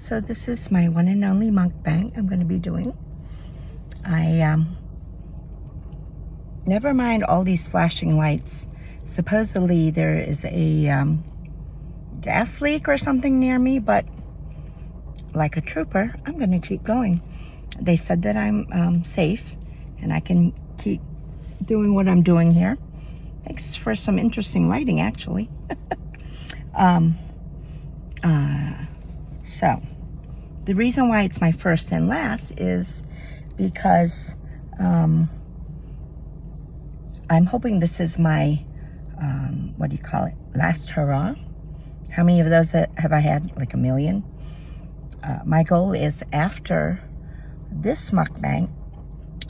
So this is my one and only mukbang I'm going to be doing. Never mind all these flashing lights. Supposedly there is a gas leak or something near me, but like a trooper, I'm going to keep going. They said that I'm safe and I can keep doing what I'm doing here. Makes for some interesting lighting, actually. So the reason why it's my first and last is because I'm hoping this is my what do you call it, last hurrah. How many of those have I had? Like a million. My goal is after this mukbang,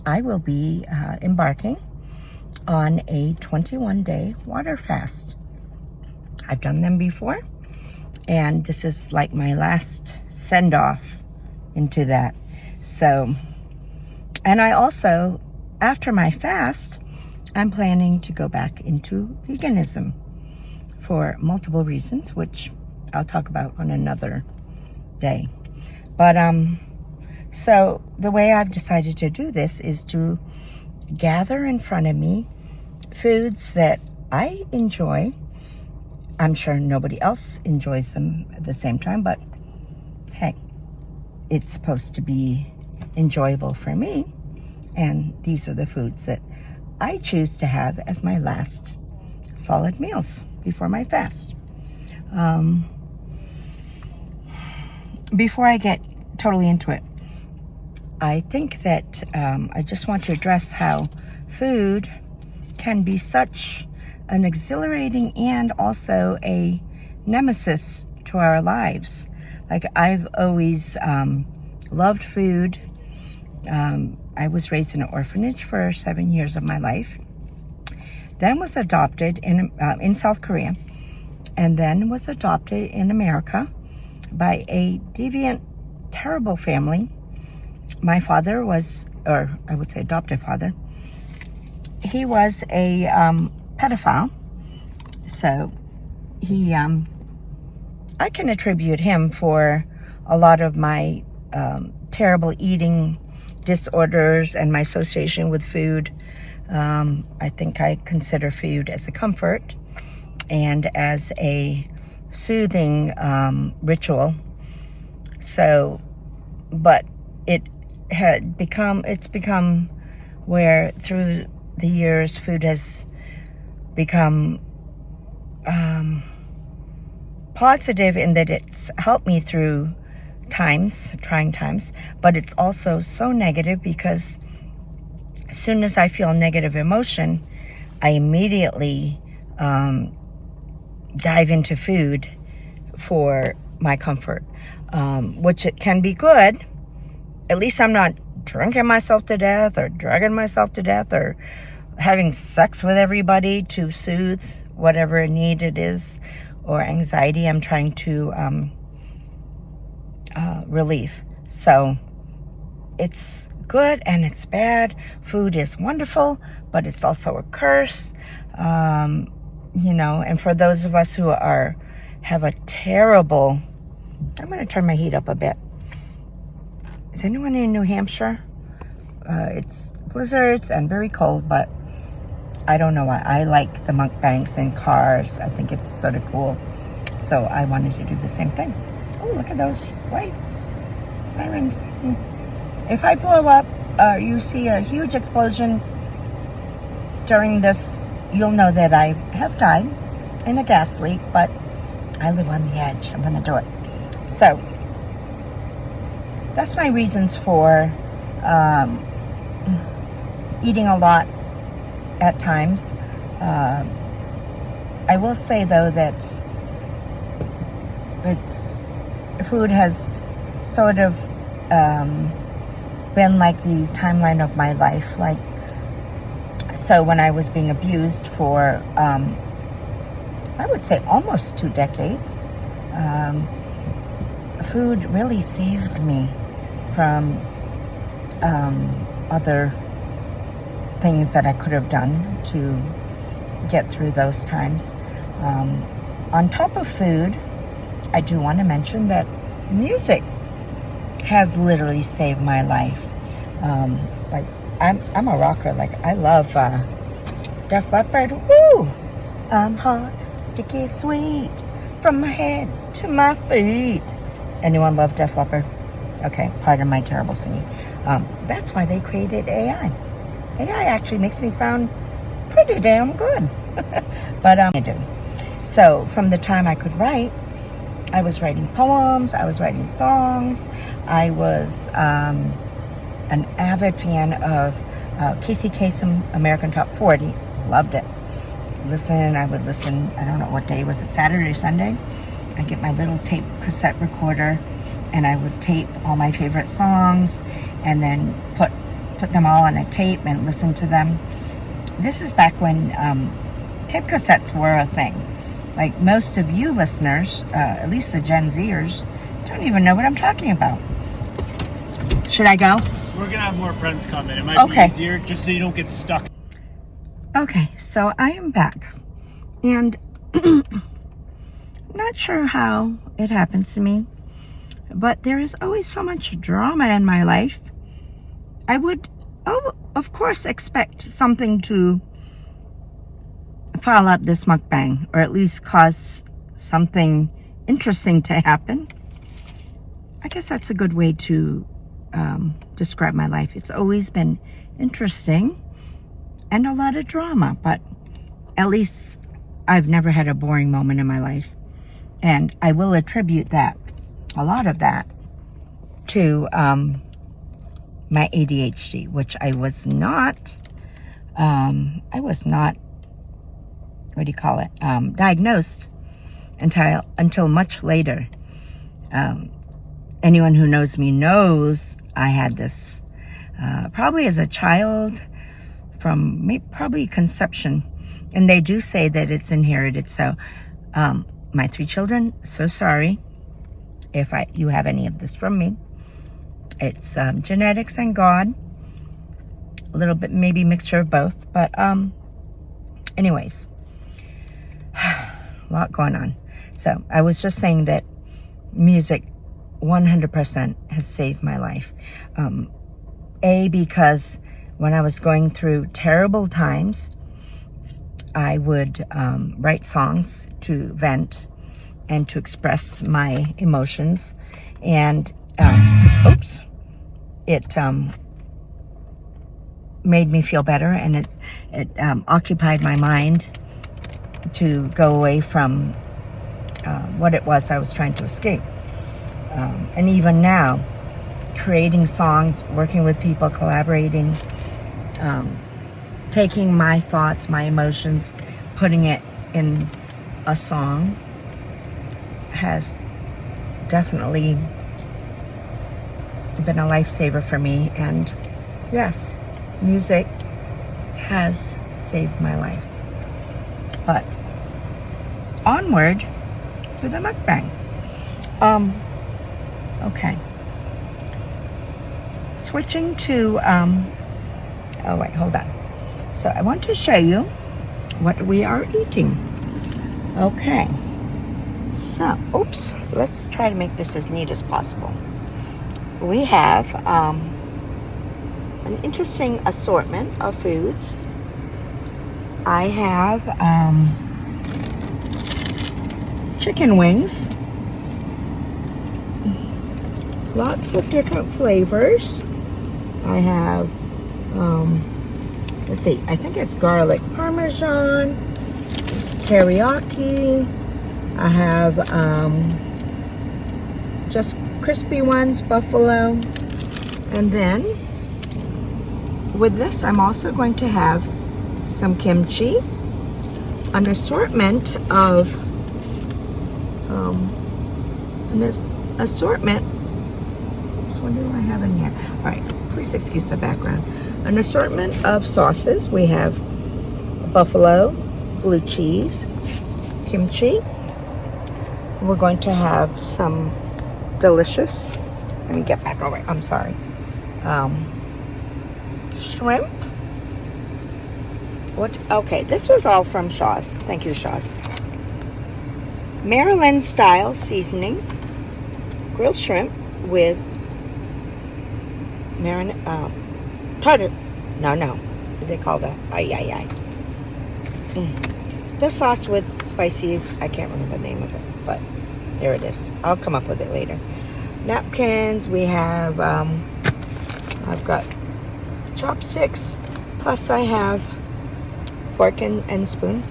I will be embarking on a 21-day water fast. I've done them before, and this is like my last send-off into that. So, and I also, after my fast, I'm planning to go back into veganism for multiple reasons, which I'll talk about on another day. But so the way I've decided to do this is to gather in front of me foods that I enjoy. I'm sure nobody else enjoys them at the same time, but hey, it's supposed to be enjoyable for me. And these are the foods that I choose to have as my last solid meals before my fast. Before I get totally into it, I think that I just want to address how food can be such an exhilarating and also a nemesis to our lives. Like, I've always loved food. I was raised in an orphanage for 7 years of my life, then was adopted in South Korea, and then was adopted in America by a deviant, terrible family. My father was, or I would say adoptive father, he was a pedophile. So he, I can attribute him for a lot of my terrible eating disorders and my association with food. I think I consider food as a comfort and as a soothing ritual. So, but it's become where through the years food has become positive in that it's helped me through trying times, but it's also so negative because as soon as I feel negative emotion, I immediately dive into food for my comfort, which it can be good. At least I'm not drinking myself to death or drugging myself to death or having sex with everybody to soothe whatever need it is or anxiety I'm trying to relieve. So it's good and it's bad. Food is wonderful, but it's also a curse. You know, and for those of us who have a terrible, I'm going to turn my heat up a bit. Is anyone in New Hampshire? It's blizzards and very cold, but I don't know why. I like the mukbangs in cars. I think it's sort of cool. So I wanted to do the same thing. Oh, look at those lights. Sirens. If I blow up, you see a huge explosion during this, you'll know that I have died in a gas leak, but I live on the edge. I'm going to do it. So that's my reasons for eating a lot at times. I will say, though, that food has sort of been like the timeline of my life. Like, so when I was being abused for, I would say almost 2 decades, food really saved me from other things that I could have done to get through those times. On top of food, I do want to mention that music has literally saved my life. Like I'm a rocker. Like I love Def Leppard. Woo! I'm hot, sticky, sweet, from my head to my feet. Anyone love Def Leppard? Okay, pardon my terrible singing. That's why they created AI. AI actually makes me sound pretty damn good. But I do. So from the time I could write, I was writing poems, I was writing songs, I was an avid fan of KSong American Top 40. Loved it. I would listen, I don't know what day, was it Saturday or Sunday? I'd get my little tape cassette recorder and I would tape all my favorite songs and then put them all on a tape and listen to them. This is back when tape cassettes were a thing. Like most of you listeners, at least the Gen Zers, don't even know what I'm talking about. Should I go? We're gonna have more friends come in. It might be easier just so you don't get stuck. Okay, so I am back. And not sure how it happens to me, but there is always so much drama in my life. I would, of course, expect something to follow up this mukbang, or at least cause something interesting to happen. I guess that's a good way to describe my life. It's always been interesting and a lot of drama, but at least I've never had a boring moment in my life. And I will attribute that, a lot of that, to my ADHD, which I was not, what do you call it, diagnosed until much later. Anyone who knows me knows I had this probably as a child, from probably conception, and they do say that it's inherited. So my 3 children, so sorry if you have any of this from me. It's genetics and God, a little bit maybe mixture of both, but anyways, a lot going on. So I was just saying that music 100% has saved my life. Because when I was going through terrible times, I would write songs to vent and to express my emotions, and it made me feel better, and it occupied my mind to go away from what it was I was trying to escape. And even now, creating songs, working with people, collaborating, taking my thoughts, my emotions, putting it in a song has definitely been a lifesaver for me. And yes, music has saved my life. But onward to the mukbang. Okay. Switching to, oh wait, hold on. So I want to show you what we are eating. Okay. So, let's try to make this as neat as possible. We have an interesting assortment of foods. I have chicken wings. Lots of different flavors. I have, let's see, I think it's garlic parmesan, it's teriyaki. I have just crispy ones, buffalo. And then with this, I'm also going to have some kimchi, an assortment of, what do I have in here? All right, please excuse the background. An assortment of sauces. We have buffalo, blue cheese, kimchi. We're going to have some delicious, let me get back over, I'm sorry, shrimp. Okay, this was all from Shaw's. Thank you, Shaw's. Maryland style seasoning, grilled shrimp with tartar. No. What do they call that? Ay. The sauce with spicy, I can't remember the name of it, but there it is. I'll come up with it later. Napkins, we have, I've got chopsticks, plus I have fork and spoon.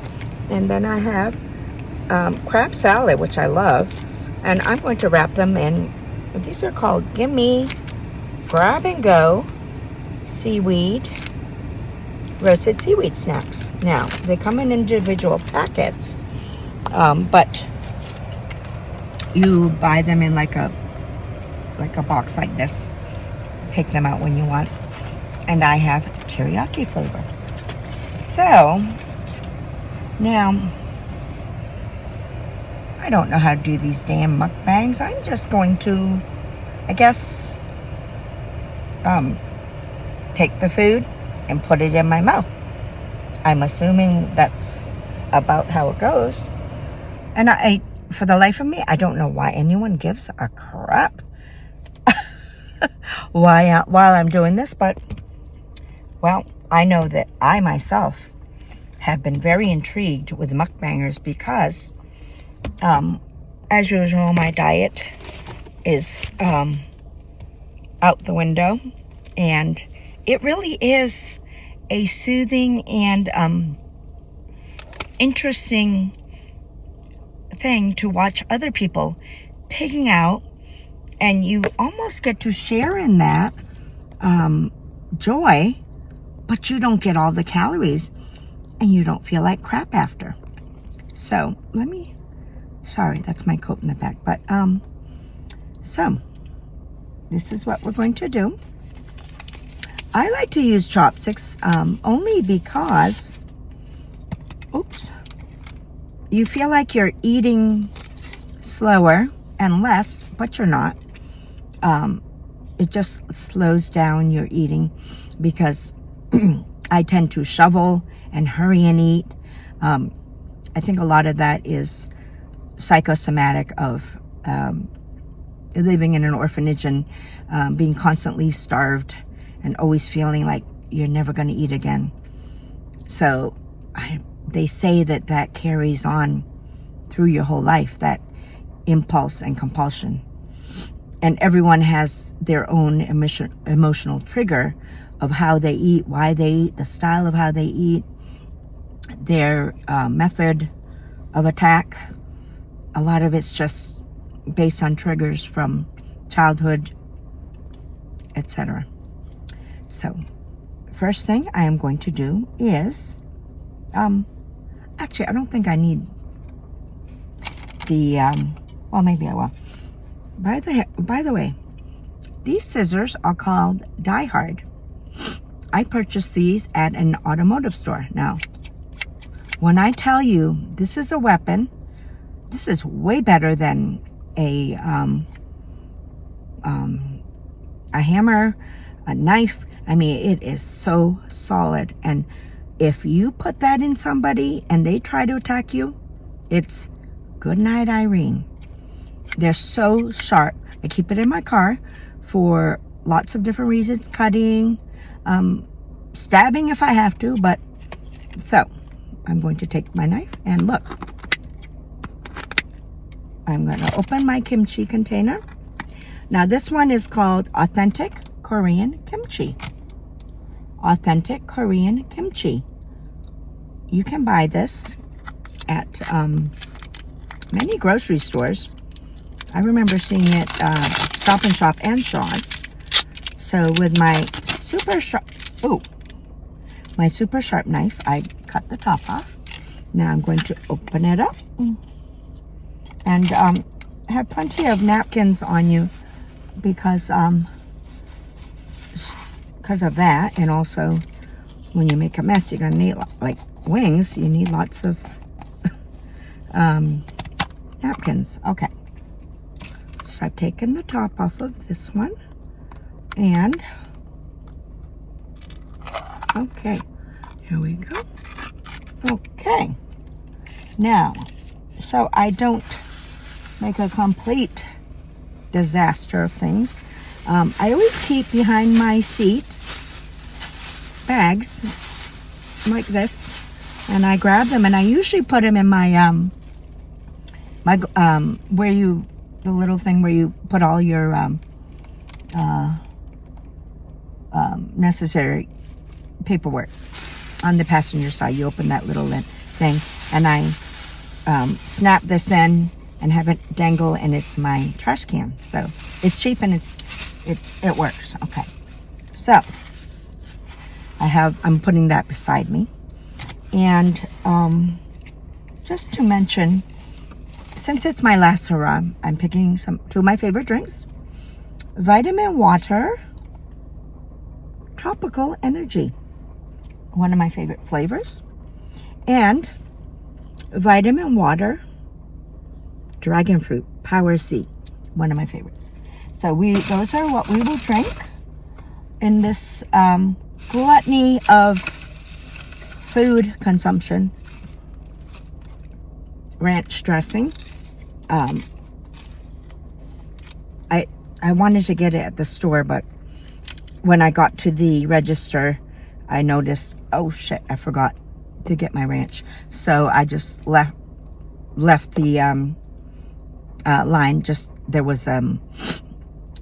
And then I have crab salad, which I love. And I'm going to wrap them in, these are called Gimme Grab and Go Seaweed, Roasted Seaweed Snacks. Now, they come in individual packets, but you buy them in like a box like this. Take them out when you want. And I have teriyaki flavor. So, now, I don't know how to do these damn mukbangs. I'm just going to, I guess, take the food and put it in my mouth. I'm assuming that's about how it goes. And I, for the life of me, I don't know why anyone gives a crap while I'm doing this, but, well, I know that I myself have been very intrigued with mukbangers because, as usual, my diet is out the window, and it really is a soothing and interesting thing to watch other people pigging out, and you almost get to share in that joy, but you don't get all the calories and you don't feel like crap after. So sorry, that's my coat in the back, but so this is what we're going to do. I like to use chopsticks only because, oops, you feel like you're eating slower and less, but you're not. It just slows down your eating because I tend to shovel and hurry and eat. I think a lot of that is psychosomatic of living in an orphanage and being constantly starved and always feeling like you're never going to eat again. So they say that carries on through your whole life, that impulse and compulsion. And everyone has their own emotional trigger of how they eat, why they eat, the style of how they eat, their method of attack. A lot of it's just based on triggers from childhood, etc. So, first thing I am going to do is, actually, I don't think I need the, well, maybe I will. By the way, these scissors are called Die Hard. I purchased these at an automotive store. Now, when I tell you this is a weapon, this is way better than a hammer, a knife. I mean, it is so solid. And if you put that in somebody and they try to attack you, it's good night, Irene. They're so sharp. I keep it in my car for lots of different reasons. Cutting, stabbing if I have to. But, so, I'm going to take my knife and look. I'm going to open my kimchi container. Now, this one is called Authentic Korean Kimchi. Authentic Korean Kimchi. You can buy this at many grocery stores. I remember seeing it Stop and Shop and Shaw's. So with my super sharp knife, I cut the top off. Now I'm going to open it up. And have plenty of napkins on you because of that, and also when you make a mess, you're gonna need, like wings, you need lots of napkins. Okay, so I've taken the top off of this one, and okay, here we go. Okay, now, so I don't make a complete disaster of things, I always keep behind my seat bags like this, and I grab them, and I usually put them in my where you, the little thing where you put all your necessary paperwork on the passenger side. You open that little thing, and I snap this in and have it dangle, and it's my trash can. So it's cheap and it works. Okay, so I'm putting that beside me, and just to mention, since it's my last hurrah, I'm picking two of my favorite drinks: vitamin water, tropical energy, one of my favorite flavors, and vitamin water, dragon fruit, power C, one of my favorites. So those are what we will drink in this gluttony of food consumption. Ranch dressing. I wanted to get it at the store, but when I got to the register, I noticed, oh shit, I forgot to get my ranch. So I just left the line. Just there was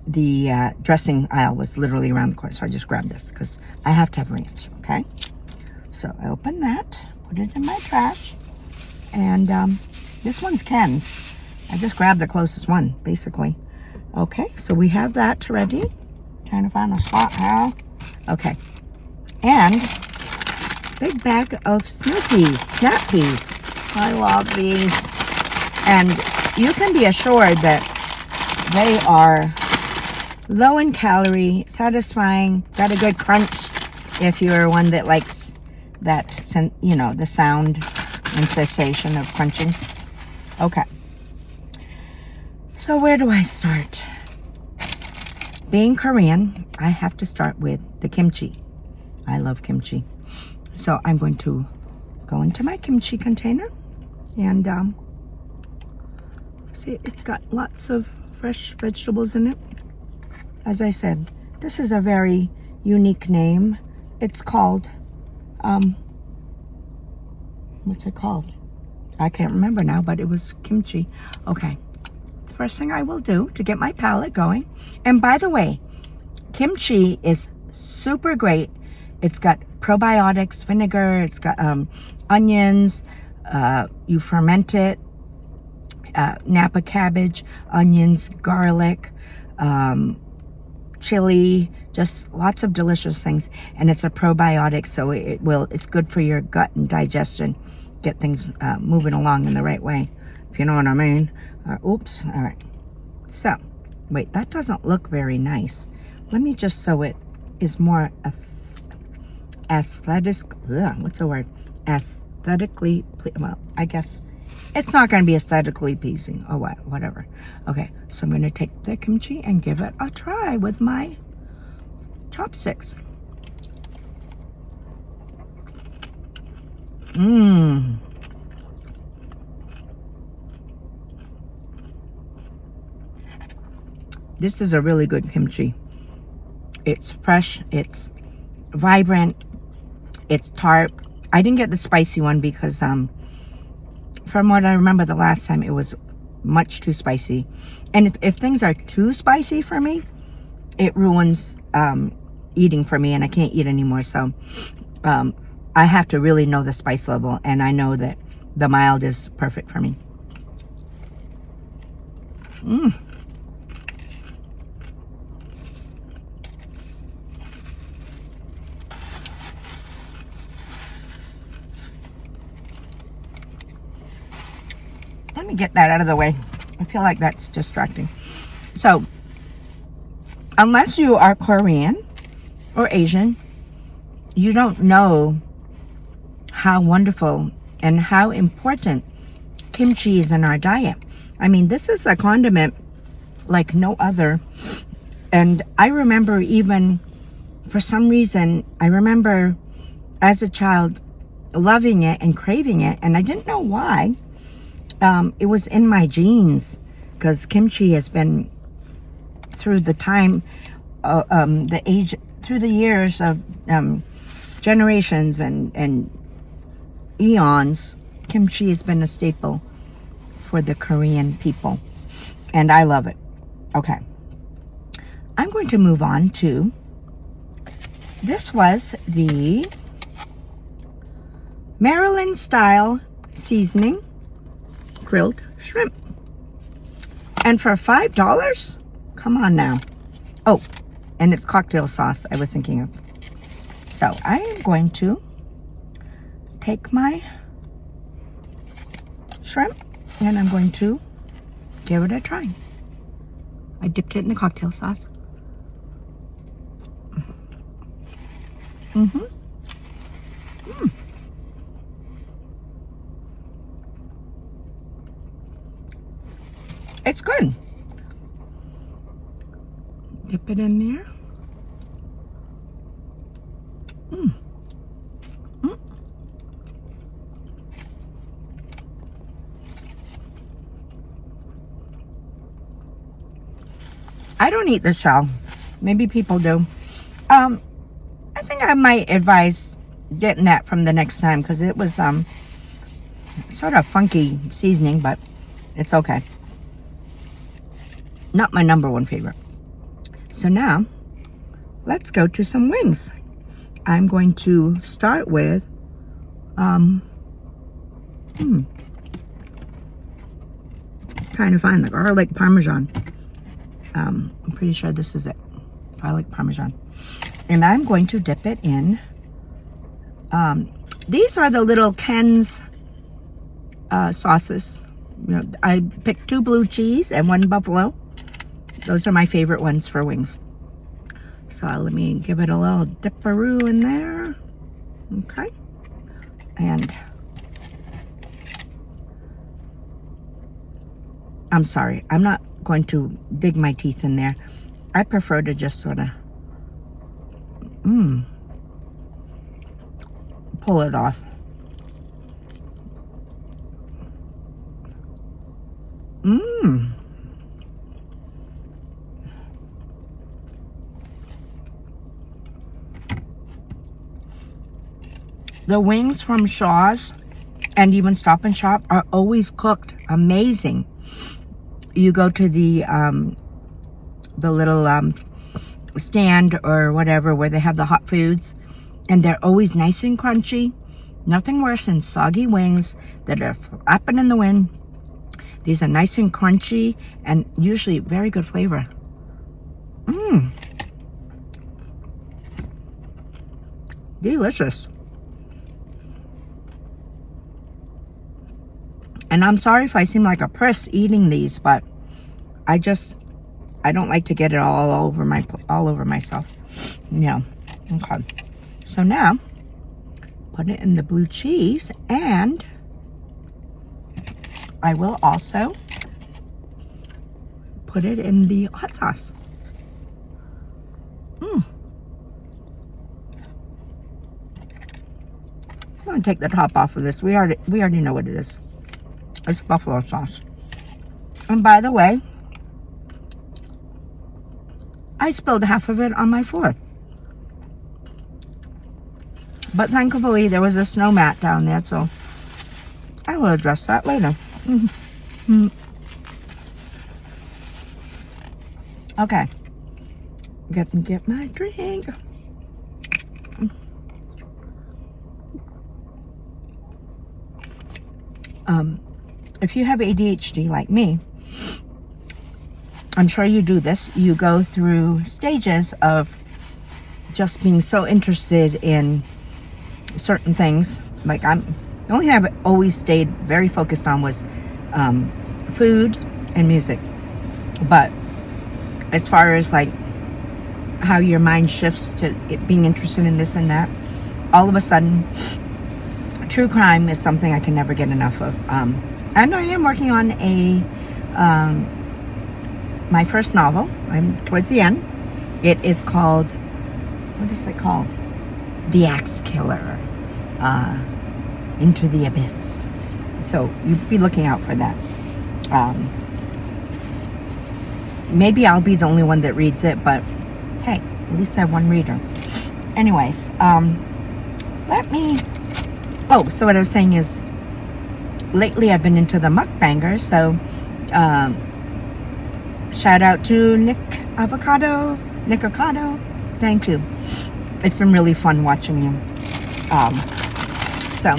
the dressing aisle was literally around the corner, so I just grabbed this because I have to have ranch. Okay, so I opened that, put it in my trash, and this one's Ken's. I just grabbed the closest one, basically. Okay, so we have that ready. Trying to find a spot now. Okay, and big bag of snap peas. I love these, and you can be assured that they are low in calorie, satisfying, got a good crunch if you're one that likes that, you know, the sound and sensation of crunching. Okay, so where do I start? Being Korean, I have to start with the kimchi. I love kimchi. So I'm going to go into my kimchi container, and see, it's got lots of fresh vegetables in it. As I said, this is a very unique name. It's called, what's it called? I can't remember now, but it was kimchi. Okay. First thing I will do to get my palate going. And by the way, kimchi is super great. It's got probiotics, vinegar, it's got onions, you ferment it, Napa cabbage, onions, garlic, chili, just lots of delicious things. And it's a probiotic, so it's good for your gut and digestion. Get things moving along in the right way, if you know what I mean. Oops, all right. So, wait, that doesn't look very nice. Let me just, so it is more aesthetically, well, I guess it's not going to be aesthetically pleasing. Oh, whatever. Okay, so I'm going to take the kimchi and give it a try with my chopsticks. Mmm. This is a really good kimchi. It's fresh, it's vibrant, it's tart. I didn't get the spicy one because from what I remember the last time, it was much too spicy. And if things are too spicy for me, it ruins eating for me, and I can't eat anymore. So I have to really know the spice level, and I know that the mild is perfect for me. Mmm. Let me get that out of the way. I feel like that's distracting. So, unless you are Korean or Asian, you don't know how wonderful and how important kimchi is in our diet. I mean, this is a condiment like no other. And I remember, even for some reason, I remember as a child loving it and craving it, and I didn't know why. It was in my genes, because kimchi has been, through the time the age, through the years of generations and eons, kimchi has been a staple for the Korean people, and I love it. Okay, I'm going to move on to, this was the Maryland style seasoning grilled shrimp, and for $5, come on now. Oh, and it's cocktail sauce I was thinking of. So I am going to take my shrimp and I'm going to give it a try. I dipped it in the cocktail sauce. It's good. Dip it in there. I don't eat the shell. Maybe people do. I think I might advise getting that from the next time, because it was sort of funky seasoning, but it's okay. Not my number one favorite. So now, let's go to some wings. I'm going to start with, trying to find the garlic parmesan. I'm pretty sure this is it. Garlic parmesan. And I'm going to dip it in. These are the little Ken's sauces. You know, I picked 2 blue cheese and 1 buffalo. Those are my favorite ones for wings. So let me give it a little dipperoo in there. Okay. And I'm sorry, I'm not going to dig my teeth in there. I prefer to just sort of pull it off. The wings from Shaw's and even Stop and Shop are always cooked amazing. You go to the little stand or whatever where they have the hot foods, and they're always nice and crunchy. Nothing worse than soggy wings that are flapping in the wind. These are nice and crunchy and usually very good flavor. Delicious. And I'm sorry if I seem like a priss eating these, but I don't like to get it all over myself. Yeah. Okay. So now, put it in the blue cheese, and I will also put it in the hot sauce. I'm gonna take the top off of this. We already know what it is. It's buffalo sauce. And by the way, I spilled half of it on my floor. But thankfully there was a snow mat down there, so I will address that later. Okay. Get my drink. If you have ADHD like me, I'm sure you do this. You go through stages of just being so interested in certain things. Like the only thing I've always stayed very focused on was food and music. But as far as like how your mind shifts to it being interested in this and that, all of a sudden, true crime is something I can never get enough of. And I am working on my first novel. I'm towards the end. It is called, what is it called? The Axe Killer, Into the Abyss. So you'd be looking out for that. Maybe I'll be the only one that reads it, but Hey, at least I have one reader. Anyways, let me... Oh, so what I was saying is, lately I've been into the mukbangers, so shout out to Nick Avocado. Thank you. It's been really fun watching you. So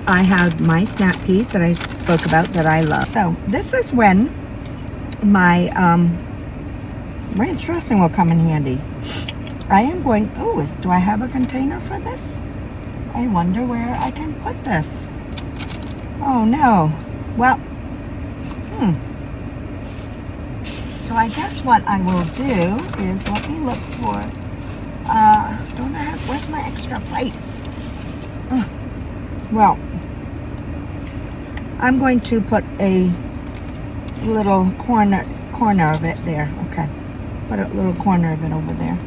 I have my snap peas that I spoke about that I love. So this is when my ranch dressing will come in handy. I am going, oh, do I have a container for this? I wonder where I can put this. Oh no. Well, so I guess what I will do is, let me look for, don't I have, where's my extra plates? Well, I'm going to put a little corner of it there. Okay. Put a little corner of it over there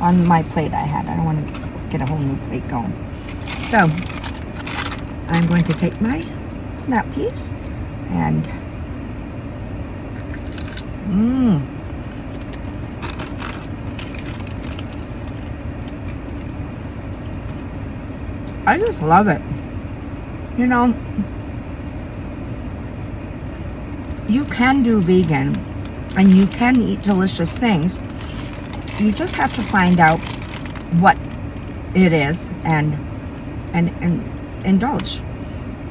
on my plate I had. I don't want to get a whole new plate going. So, I'm going to take my snap peas and I just love it. You know, you can do vegan and you can eat delicious things. You just have to find out what it is and indulge.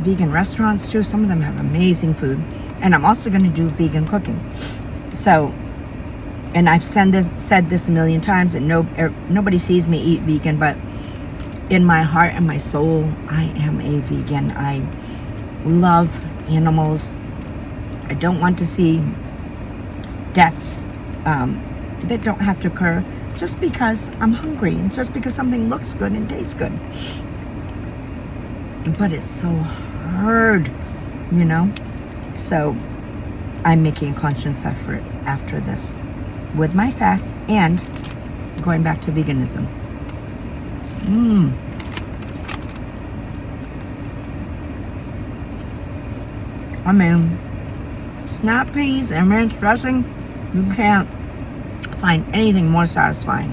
Vegan restaurants too, some of them have amazing food. And I'm also going to do vegan cooking. So, and I've said this a million times, and nobody sees me eat vegan, but in my heart and my soul, I am a vegan. I love animals. I don't want to see deaths that don't have to occur just because I'm hungry and just because something looks good and tastes good. But it's so hard, you know? So I'm making a conscious effort after this with my fast and going back to veganism. I mean, snap peas and ranch dressing, you can't find anything more satisfying.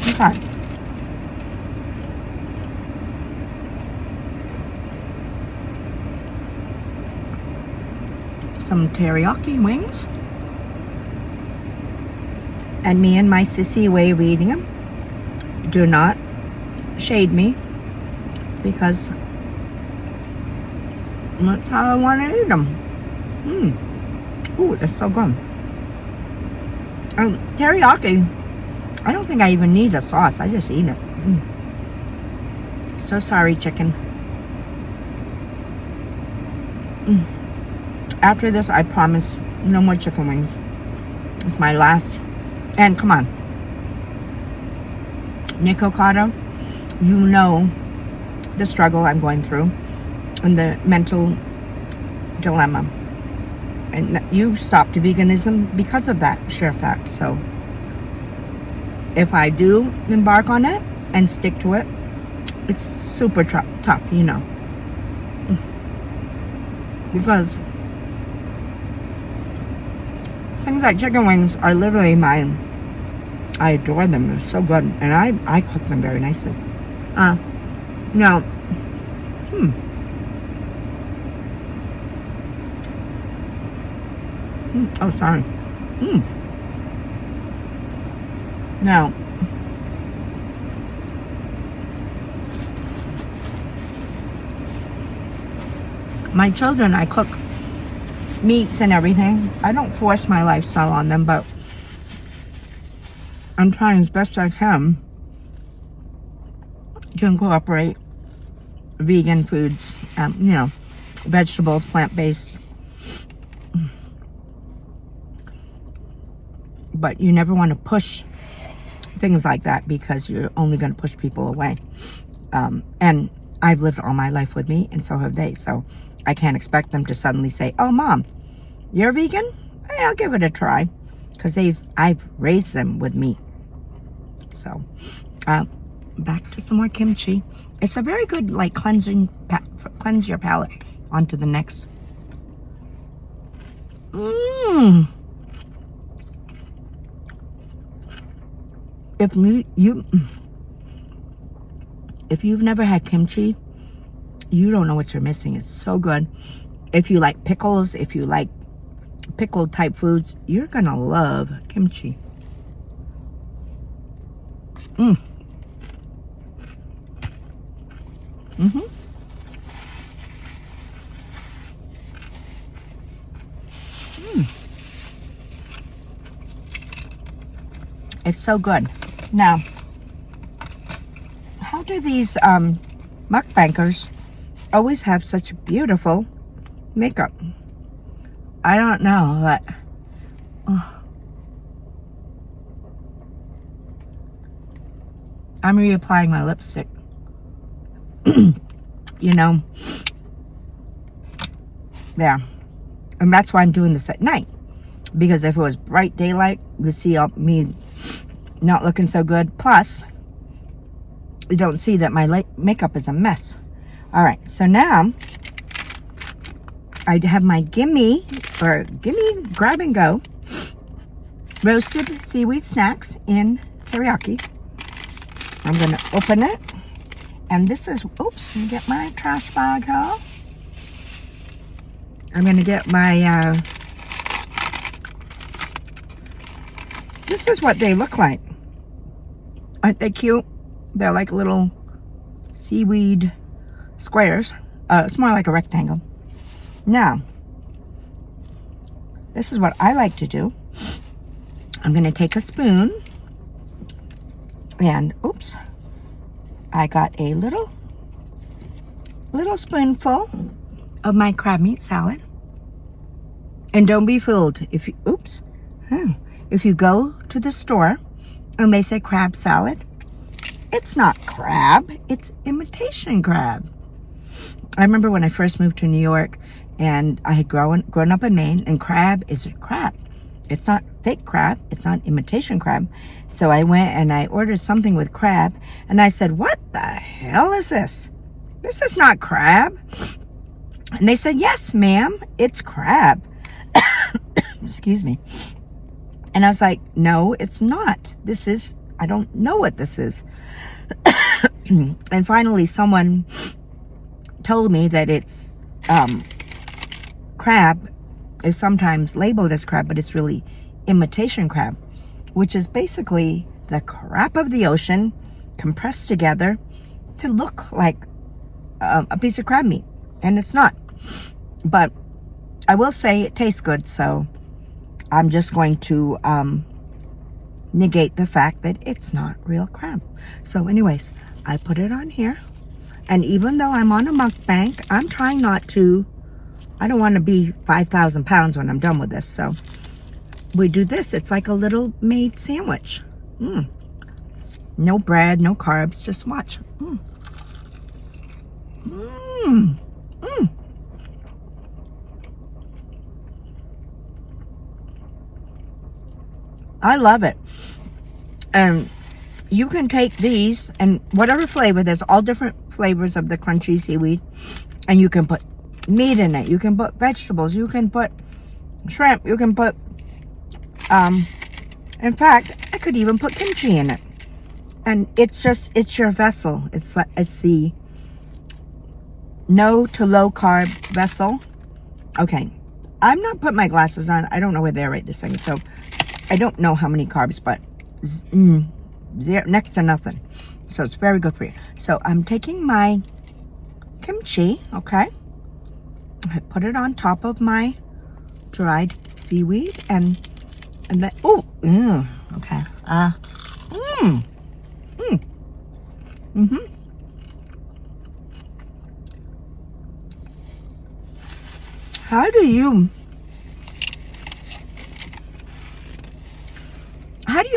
Okay. Some teriyaki wings. And me and my sissy way of eating them. Do not shade me, because that's how I want to eat them. Ooh, that's so good. Teriyaki, I don't think I even need a sauce. I just eat it. So sorry, chicken. After this, I promise no more chicken wings. It's my last. And come on, Nick Ocado, you know the struggle I'm going through and the mental dilemma. And you stopped veganism because of that, sure fact. So if I do embark on it and stick to it, it's super tough, you know. Because things like chicken wings are literally mine. I adore them. They're so good. And I cook them very nicely. Now, oh, sorry. Now, my children, I cook meats and everything. I don't force my lifestyle on them, but I'm trying as best I can to incorporate vegan foods, you know, vegetables, plant-based. But you never want to push things like that, because you're only going to push people away. And I've lived all my life with me, and so have they. So I can't expect them to suddenly say, "Oh, Mom, you're vegan? Hey, I'll give it a try," because I've raised them with me. So, back to some more kimchi. It's a very good, like, cleanse your palate. On to the next. Mmm. If you've never had kimchi, you don't know what you're missing. It's so good. If you like pickles, if you like pickled type foods, you're gonna love kimchi. Mm. Mm-hmm. Mm. It's so good. Now, how do these mukbangers always have such beautiful makeup? I don't know, but I'm reapplying my lipstick. You know, there. And that's why I'm doing this at night. Because if it was bright daylight, you see me not looking so good. Plus, you don't see that my makeup is a mess. All right, so now I have my gimme grab and go roasted seaweed snacks in teriyaki. I'm gonna open it, and this is, oops, let me get my trash bag here. I'm gonna get my, this is what they look like. Aren't they cute? They're like little seaweed squares. It's more like a rectangle. Now, this is what I like to do. I'm gonna take a spoon and, oops, I got a little spoonful of my crab meat salad. And don't be fooled if you, oops, if you go to the store and they say crab salad, it's not crab, it's imitation crab. I remember when I first moved to New York and I had grown up in Maine, and crab is a crab. It's not fake crab, it's not imitation crab. So I went and I ordered something with crab, and I said, what the hell is this? This is not crab. And they said, yes, ma'am, it's crab. Excuse me. And I was like, no, it's not. This is, I don't know what this is. And finally someone told me that it's crab is sometimes labeled as crab, but it's really imitation crab, which is basically the crap of the ocean compressed together to look like a piece of crab meat, and it's not. But I will say it tastes good, so I'm just going to negate the fact that it's not real crab. So anyways, I put it on here, and even though I'm on a mukbang, I'm trying not to, I don't want to be 5,000 pounds when I'm done with this. So we do this. It's like a little made sandwich. No bread, no carbs, just watch. I love it. And you can take these and whatever flavor, there's all different flavors of the crunchy seaweed, and you can put meat in it, you can put vegetables, you can put shrimp, you can put in fact, I could even put kimchi in it. And it's just, it's your vessel. It's the no to low carb vessel. Okay, I'm not putting my glasses on. I don't know where they're right this second, so I don't know how many carbs, but zero, next to nothing. So it's very good for you. So I'm taking my kimchi, okay? I put it on top of my dried seaweed, and then, okay. How do you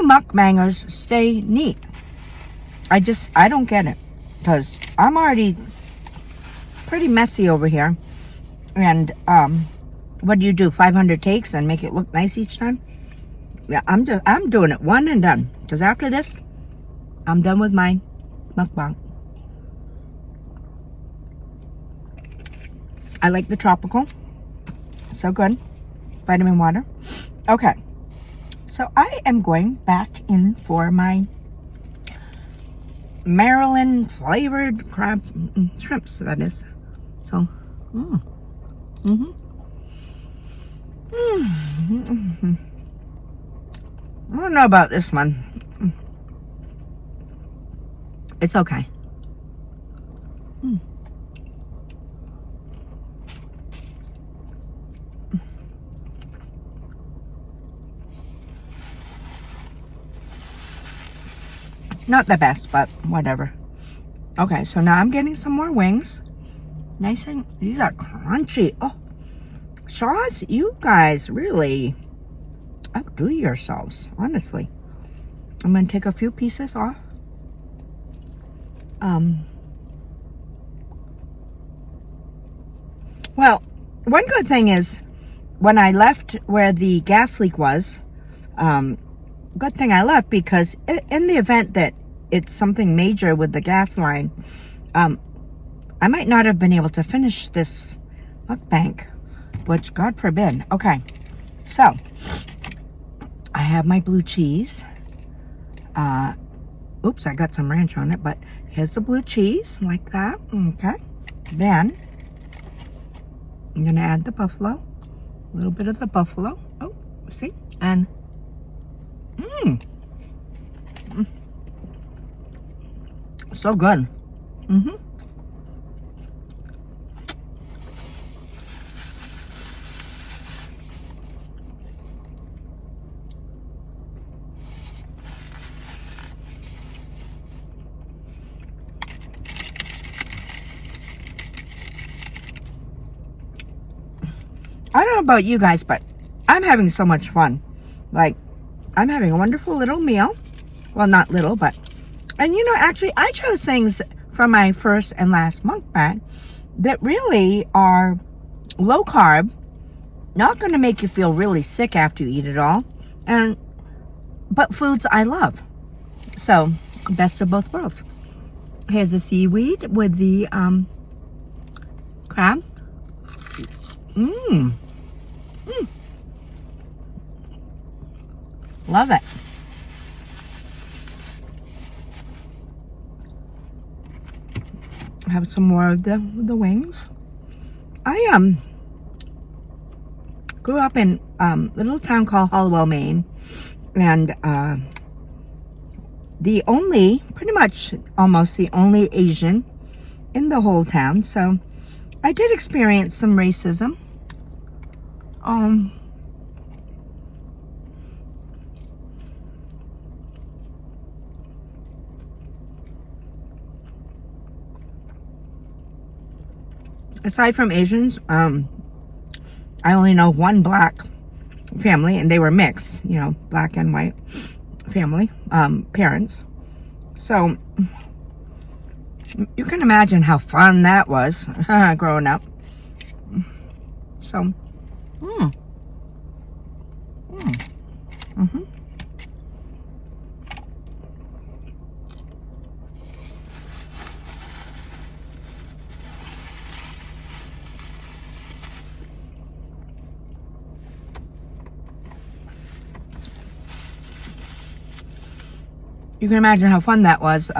mukbangers stay neat? I don't get it, because I'm already pretty messy over here. And what do you do, 500 takes and make it look nice each time? Yeah, I'm doing it one and done, because after this I'm done with my mukbang. I like the tropical, so good. vitamin water. Okay, so I am going back in for my Maryland flavored crab shrimps, that is. So, I don't know about this one. It's okay. Not the best, but whatever. Okay, so now I'm getting some more wings. Nice and, these are crunchy. Oh, Shaw's, you guys really outdo yourselves, honestly. I'm gonna take a few pieces off. Well, one good thing is when I left where the gas leak was, good thing I left, because in the event that it's something major with the gas line, I might not have been able to finish this mukbang, which God forbid. Okay, so I have my blue cheese. Oops, I got some ranch on it, but here's the blue cheese, like that. Okay, then I'm gonna add the buffalo, a little bit of the buffalo. Oh, see, and so good. I don't know about you guys, but I'm having so much fun. Like, I'm having a wonderful little meal. Well, not little, but, and you know, actually, I chose things from my first and last mukbang that really are low carb, not going to make you feel really sick after you eat it all, but foods I love. So, best of both worlds. Here's the seaweed with the crab. Love it. Have some more of the wings. I grew up in a little town called Hollowell, Maine, and pretty much almost the only Asian in the whole town. So I did experience some racism. Aside from Asians, I only know one black family, and they were mixed, you know, black and white family, parents. So you can imagine how fun that was growing up. So, you can imagine how fun that was,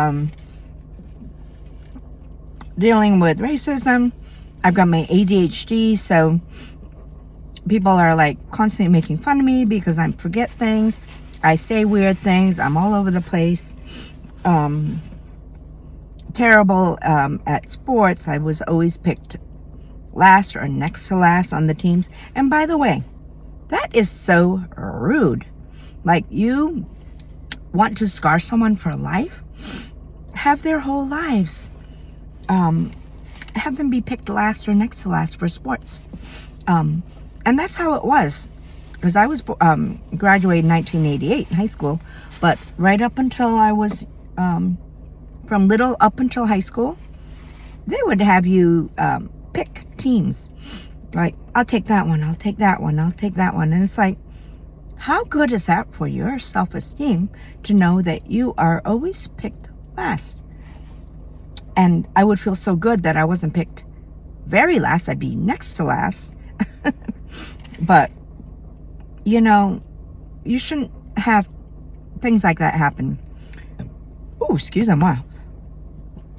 dealing with racism. I've got my ADHD, so people are like constantly making fun of me because I forget things. I say weird things. I'm all over the place. Terrible at sports. I was always picked last or next to last on the teams. And by the way, that is so rude. Like, you want to scar someone for life? Have their whole lives. Have them be picked last or next to last for sports. And that's how it was. Because I was graduated in 1988 in high school. But right up until I was, from little up until high school, they would have you pick teams. Like, I'll take that one, I'll take that one, I'll take that one. And it's like, how good is that for your self-esteem to know that you are always picked last? And I would feel so good that I wasn't picked very last. I'd be next to last. But you know, you shouldn't have things like that happen. Oh, excuse me, wow.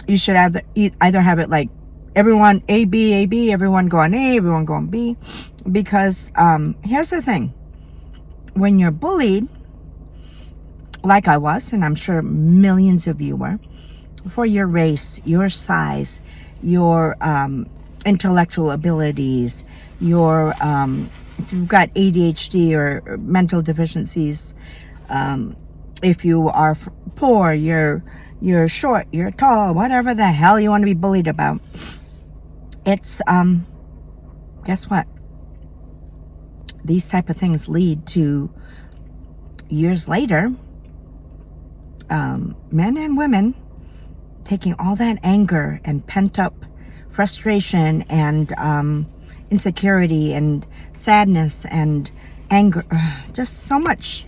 You should either have it like everyone A, B, everyone go on A, everyone go on B. Because here's the thing. When you're bullied, like I was, and I'm sure millions of you were, for your race, your size, your intellectual abilities, your if you've got ADHD or mental deficiencies, if you are poor, you're short, you're tall, whatever the hell you want to be bullied about, it's guess what? These type of things lead to years later, men and women taking all that anger and pent up frustration and insecurity and sadness and anger, just so much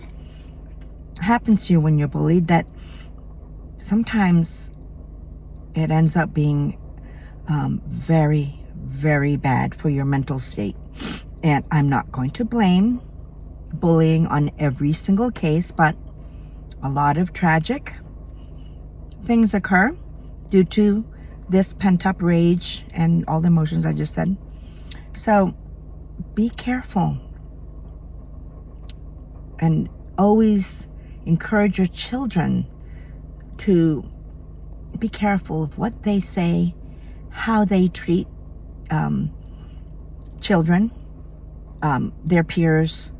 happens to you when you're bullied that sometimes it ends up being very, very bad for your mental state. And I'm not going to blame bullying on every single case, but a lot of tragic things occur due to this pent-up rage and all the emotions I just said. So be careful and always encourage your children to be careful of what they say, how they treat children, their peers,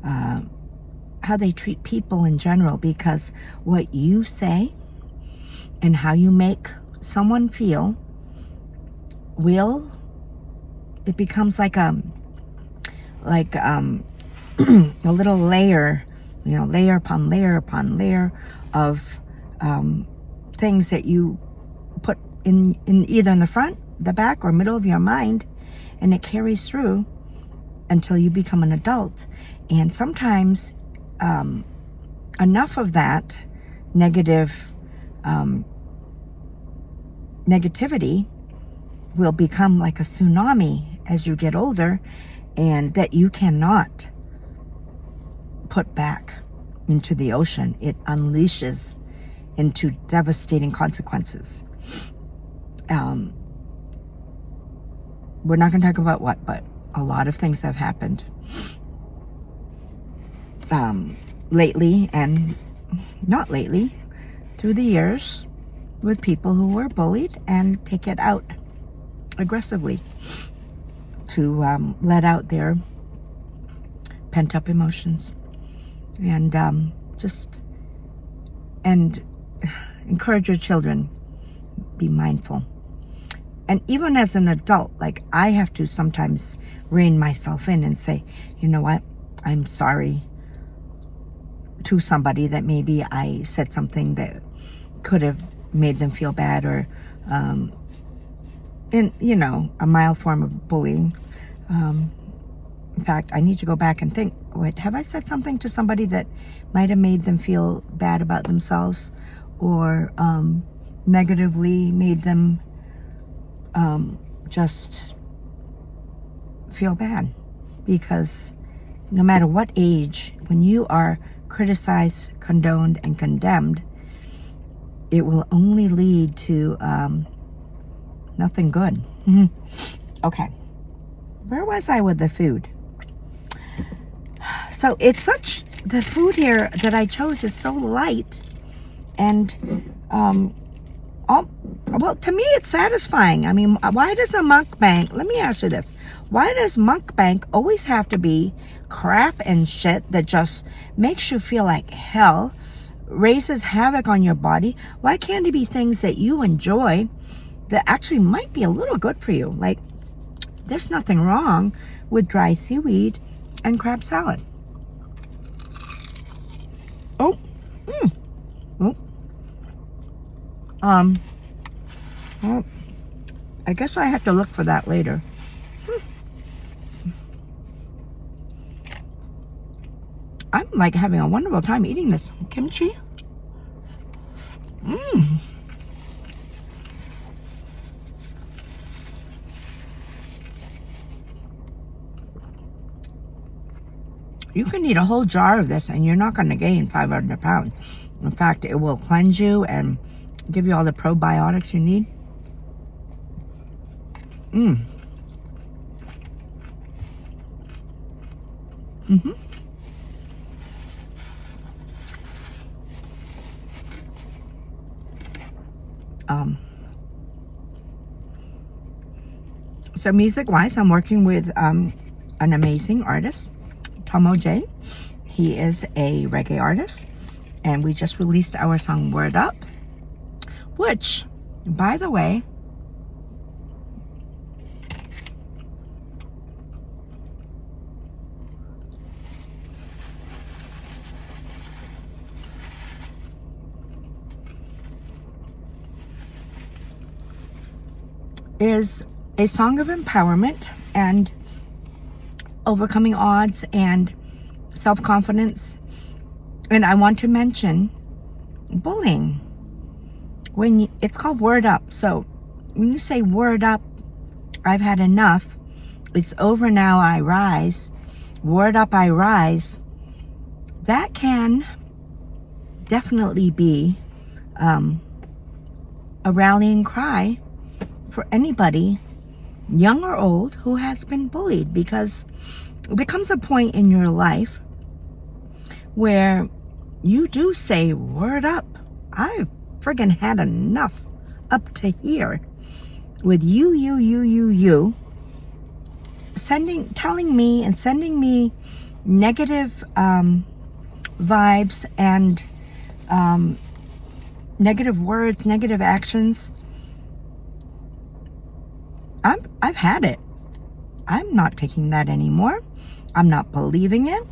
how they treat people in general, because what you say and how you make someone feel it becomes like a little layer, layer upon layer upon layer of things that you put in either in the front, the back, or middle of your mind, and it carries through until you become an adult. And sometimes enough of that negativity will become like a tsunami as you get older, and that you cannot put back into the ocean. It unleashes into devastating consequences. We're not going to talk about what, but a lot of things have happened lately and not lately through the years with people who were bullied and take it out aggressively to let out their pent-up emotions, and encourage your children, be mindful. And even as an adult, like, I have to sometimes rein myself in and say, you know what, I'm sorry to somebody that maybe I said something that could have made them feel bad, or in a mild form of bullying. In fact, I need to go back and think, wait, have I said something to somebody that might have made them feel bad about themselves, or negatively made them just feel bad? Because no matter what age, when you are criticized, condoned, and condemned, it will only lead to nothing good. Okay, where was I with the food? So the food here that I chose is so light, and well, to me it's satisfying. I mean, why does a mukbang, let me ask you this, why does mukbang always have to be crap and shit that just makes you feel like hell, raises havoc on your body? Why can't it be things that you enjoy that actually might be a little good for you? Like, there's nothing wrong with dry seaweed and crab salad. Well, I guess I have to look for that later. I'm like having a wonderful time eating this kimchi. You can eat a whole jar of this and you're not going to gain 500 pounds. In fact, it will cleanse you and give you all the probiotics you need. So music-wise, I'm working with an amazing artist, Tamo J. He is a reggae artist, and we just released our song WORDUP, which, by the way, is a song of empowerment and overcoming odds and self-confidence. And I want to mention bullying. It's called WORDUP. So when you say word up, I've had enough. It's over now, I rise. Word up, I rise. That can definitely be a rallying cry for anybody, young or old, who has been bullied, because it becomes a point in your life where you do say, word up, I've friggin' had enough up to here with you telling me and sending me negative vibes and negative words, negative actions. I've had it. I'm not taking that anymore. I'm not believing it.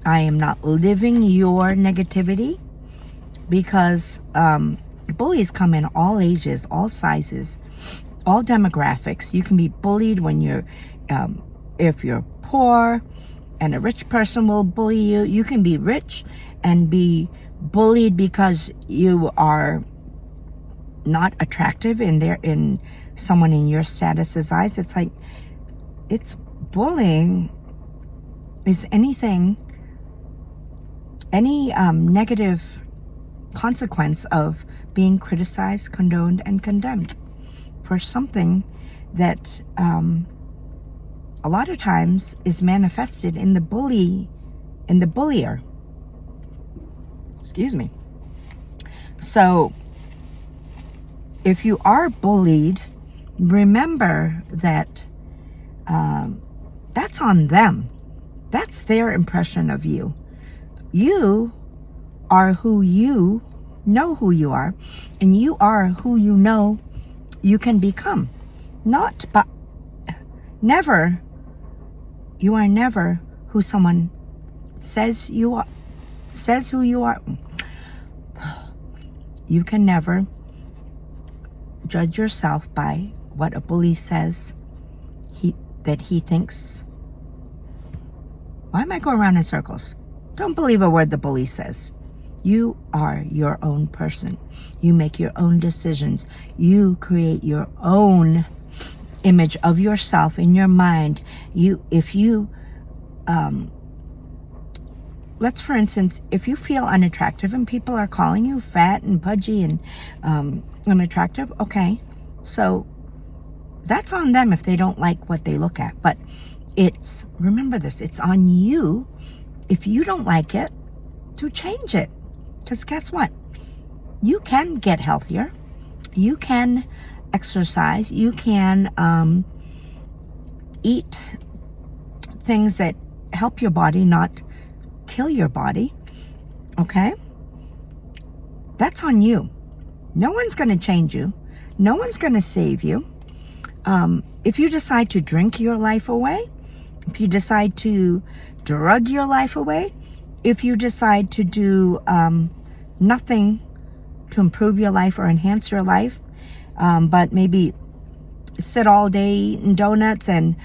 I am not living your negativity, because bullies come in all ages, all sizes, all demographics. You can be bullied when you're, if you're poor, and a rich person will bully you. You can be rich and be bullied because you are not attractive in someone in your status's eyes. It's like, it's bullying is anything, any negative consequence of being criticized, condoned, and condemned for something that a lot of times is manifested in the bullier. Excuse me. So if you are bullied, remember that that's on them. That's their impression of you. You are who you know who you are, and you are who you know you can become. Not, but never, you are never who someone says you are, says who you are. You can never judge yourself by what a bully says that he thinks. Why am I going around in circles? Don't believe a word the bully says. You are your own person. You make your own decisions. You create your own image of yourself in your mind. If you, let's, for instance, if you feel unattractive and people are calling you fat and pudgy and unattractive, okay, so that's on them if they don't like what they look at. But remember this, it's on you, if you don't like it, to change it. Because guess what? You can get healthier. You can exercise. You can eat things that help your body, not kill your body. Okay? That's on you. No one's going to change you. No one's going to save you. If you decide to drink your life away, if you decide to drug your life away, if you decide to do nothing to improve your life or enhance your life, but maybe sit all day eating donuts and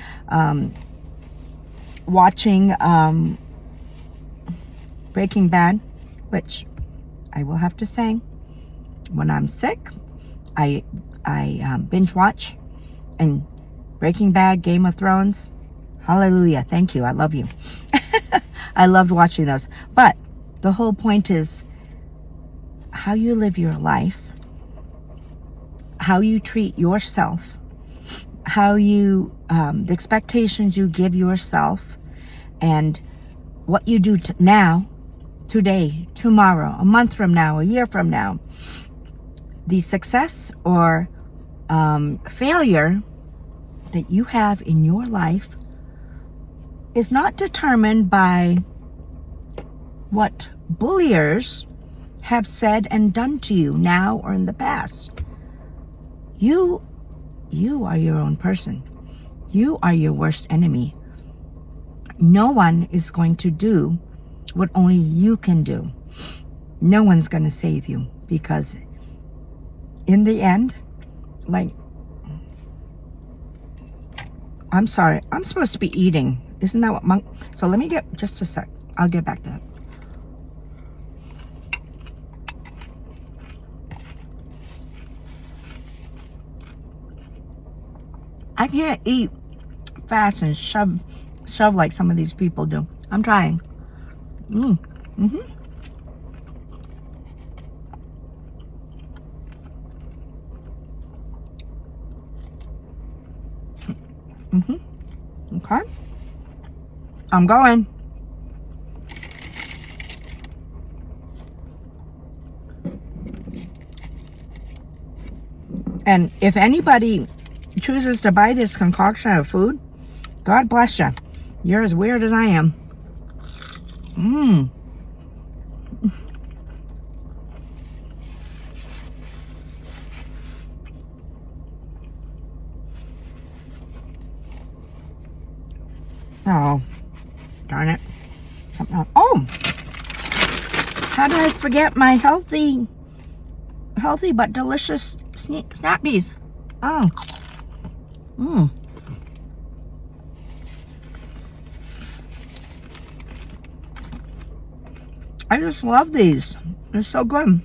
watching Breaking Bad, which I will have to say, when I'm sick, I binge watch, and Breaking Bad, Game of Thrones, hallelujah, thank you, I love you. I loved watching those. But the whole point is how you live your life, how you treat yourself, how you, the expectations you give yourself, and what you do now, today, tomorrow, a month from now, a year from now. The success or failure that you have in your life is not determined by what bulliers have said and done to you now or in the past. You are your own person. You are your worst enemy. No one is going to do what only you can do. No one's going to save you, because in the end, like, I'm sorry, I'm supposed to be eating. Isn't that what so let me get, just a sec. I'll get back to that. I can't eat fast and shove like some of these people do. I'm trying. Okay. I'm going. And if anybody chooses to buy this concoction of food, God bless you. You're as weird as I am. Oh, darn it. Oh, how did I forget my healthy but delicious snap peas? Oh. I just love these. They're so good.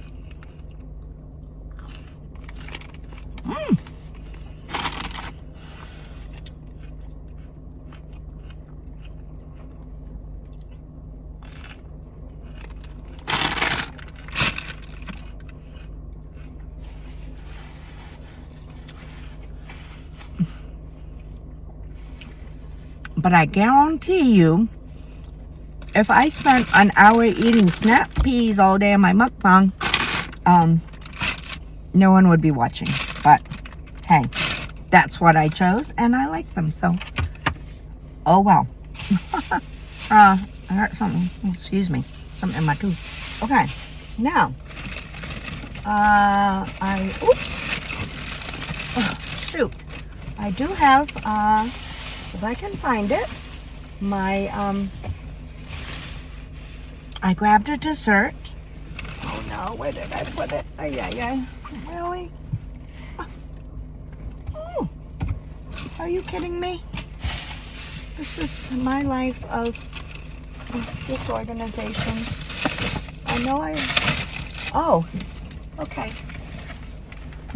But I guarantee you, if I spent an hour eating snap peas all day on my mukbang, no one would be watching. But hey, that's what I chose, and I like them, so oh well. I got something, excuse me, something in my tooth. Okay, now shoot, I do have if I can find it, my I grabbed a dessert. Oh no, where did I put it? Really? Oh, are you kidding me? This is my life of disorganization. I know oh, okay.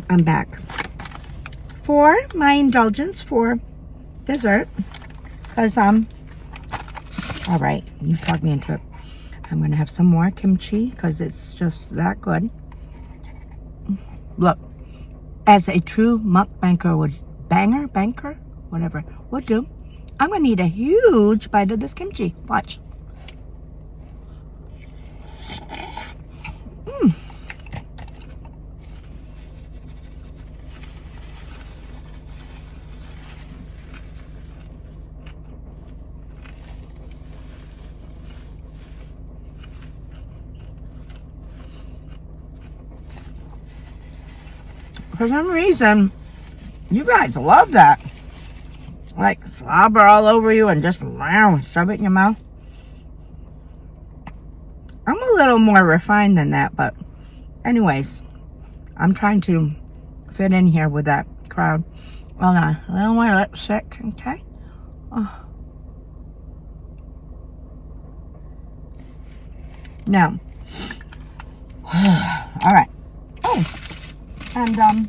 I'm back. For my indulgence for dessert, because all right, you talked me into it. I'm gonna have some more kimchi because it's just that good. Look, as a true mukbanger would, banker, whatever, would do, I'm gonna eat a huge bite of this kimchi. Watch. For some reason, you guys love that. Like slobber all over you and just shove it in your mouth. I'm a little more refined than that, but anyways, I'm trying to fit in here with that crowd. Hold on, I don't want to get sick, okay? Oh. Now, all right. Oh. And I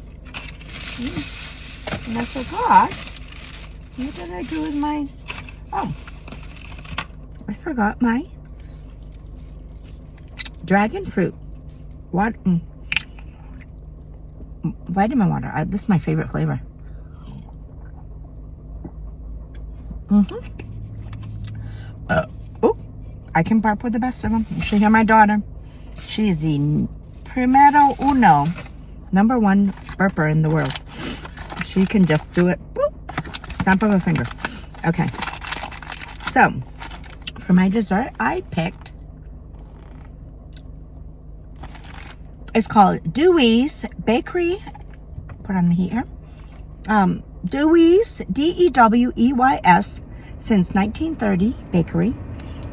forgot, what did I do with my, I forgot my dragon fruit. What? Vitamin water. This is my favorite flavor. Oh, I can burp with the best of them. You should hear my daughter. She is the primero uno, #1 burper in the world. She can just do it. Boop, snap of a finger. Okay. So, for my dessert, I picked, it's called Dewey's Bakery. Put on the heat here. Dewey's, Deweys, since 1930 bakery.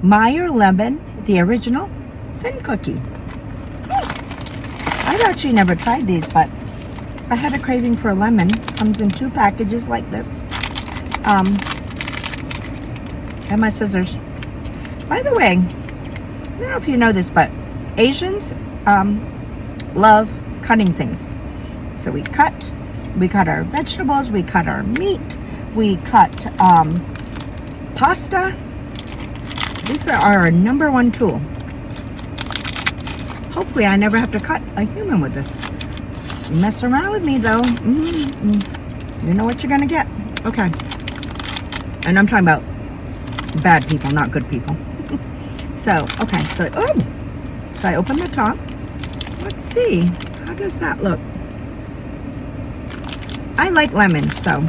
Meyer lemon, the original thin cookie. I've actually never tried these, but I had a craving for a lemon. Comes in 2 packages like this. And my scissors. By the way, I don't know if you know this, but Asians love cutting things. So we cut our vegetables, we cut our meat, we cut pasta. These are our #1 tool. Hopefully I never have to cut a human with this. Mess around with me though. You know what you're gonna get. Okay. And I'm talking about bad people, not good people. So, okay, so I open the top. Let's see. How does that look? I like lemons, so.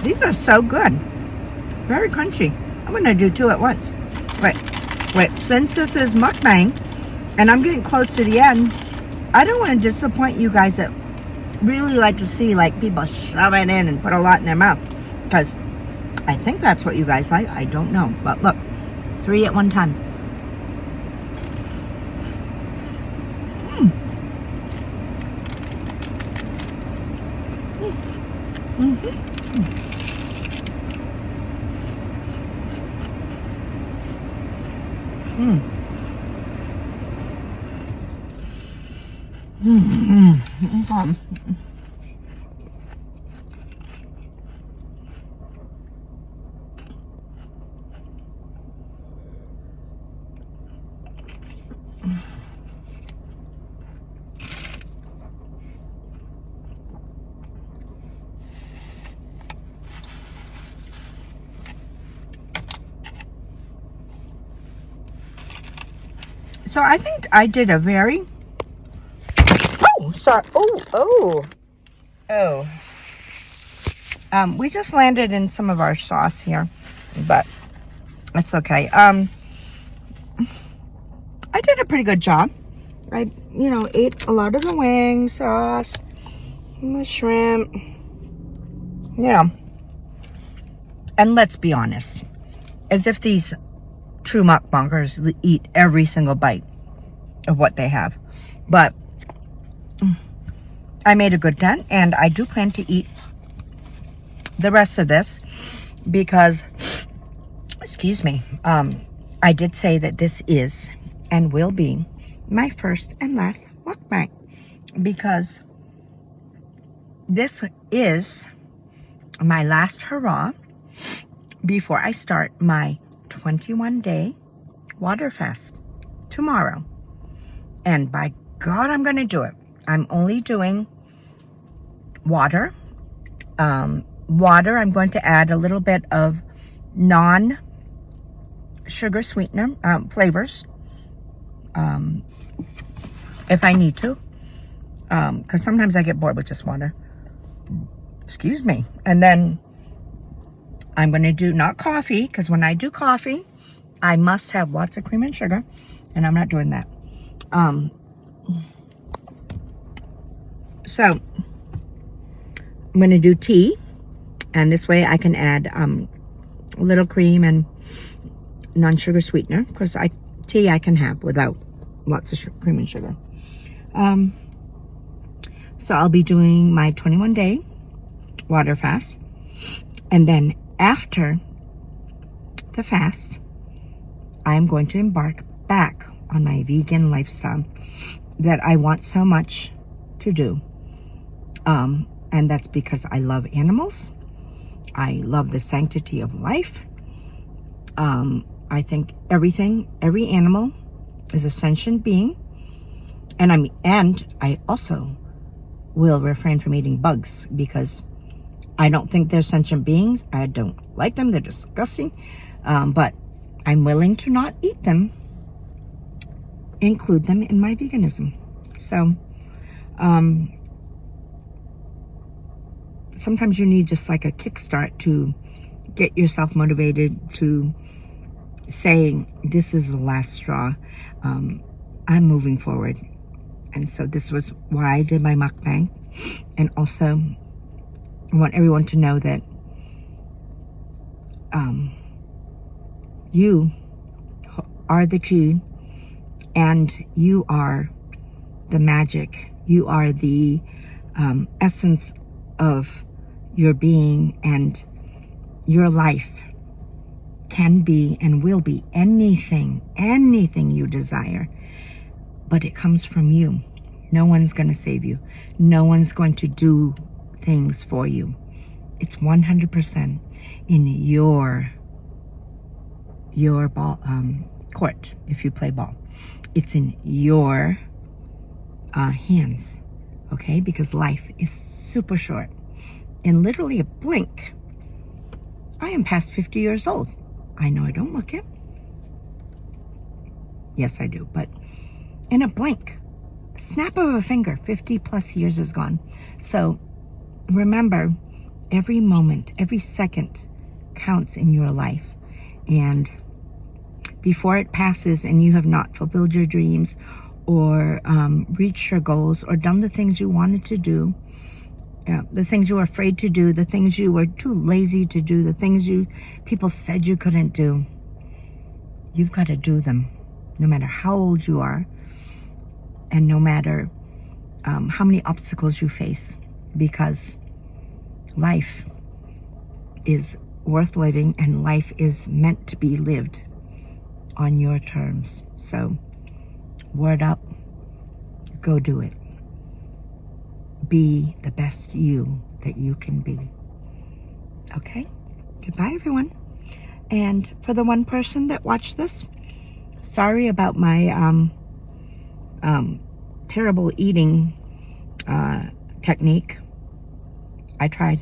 These are so good. Very crunchy. I'm gonna do 2 at once. Wait, since this is mukbang and I'm getting close to the end, I don't want to disappoint you guys that really like to see like people shove it in and put a lot in their mouth, because I think that's what you guys like. I don't know, but look, 3 at one time. So I think I did a very, we just landed in some of our sauce here, but it's okay. I did a pretty good job. I, ate a lot of the wing sauce and the shrimp, and let's be honest, as if these true mukbangers eat every single bite of what they have, but I made a good dent, and I do plan to eat the rest of this because, excuse me, I did say that this is and will be my first and last mukbang, because this is my last hurrah before I start my 21-day water fast tomorrow. And by God, I'm going to do it. I'm only doing water. Water, I'm going to add a little bit of non-sugar sweetener flavors if I need to, because sometimes I get bored with just water. Excuse me. And then I'm going to do not coffee, because when I do coffee, I must have lots of cream and sugar, and I'm not doing that. So I'm going to do tea, and this way I can add a little cream and non-sugar sweetener, because tea I can have without lots of cream and sugar. So I'll be doing my 21-day water fast, and then after the fast, I'm going to embark back on my vegan lifestyle that I want so much to do. And that's because I love animals. I love the sanctity of life. I think every animal is a sentient being. And I also will refrain from eating bugs because I don't think they're sentient beings. I don't like them. They're disgusting. But I'm willing to not eat them, include them in my veganism. So, sometimes you need just like a kickstart to get yourself motivated to say, this is the last straw. I'm moving forward. And so this was why I did my mukbang. And also, I want everyone to know that you are the key, and you are the magic. You are the essence of your being, and your life can be and will be anything you desire. But it comes from you. No one's going to save you. No one's going to do things for you. It's 100% in your ball court. If you play ball, it's in your hands. Okay, because life is super short. In literally a blink, I am past 50 years old. I know I don't look it. Yes, I do, but in a blink, snap of a finger, 50 plus years is gone. So remember, every moment, every second counts in your life. And before it passes and you have not fulfilled your dreams or reached your goals or done the things you wanted to do, the things you were afraid to do, the things you were too lazy to do, the things people said you couldn't do, you've got to do them, no matter how old you are, and no matter how many obstacles you face, because life is worth living and life is meant to be lived on your terms. So, word up, go do it. Be the best you that you can be. Okay? Goodbye, everyone. And for the one person that watched this, sorry about my terrible eating technique. I tried.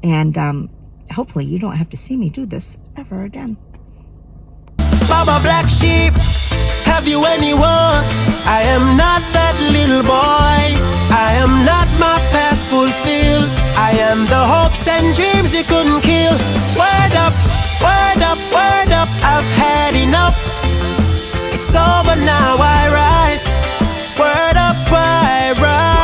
And hopefully you don't have to see me do this ever again. Baba Black Sheep, have you anyone? I am not that little boy. I am not my past fulfilled. I am the hopes and dreams you couldn't kill. Word up, word up, word up. I've had enough. It's over now.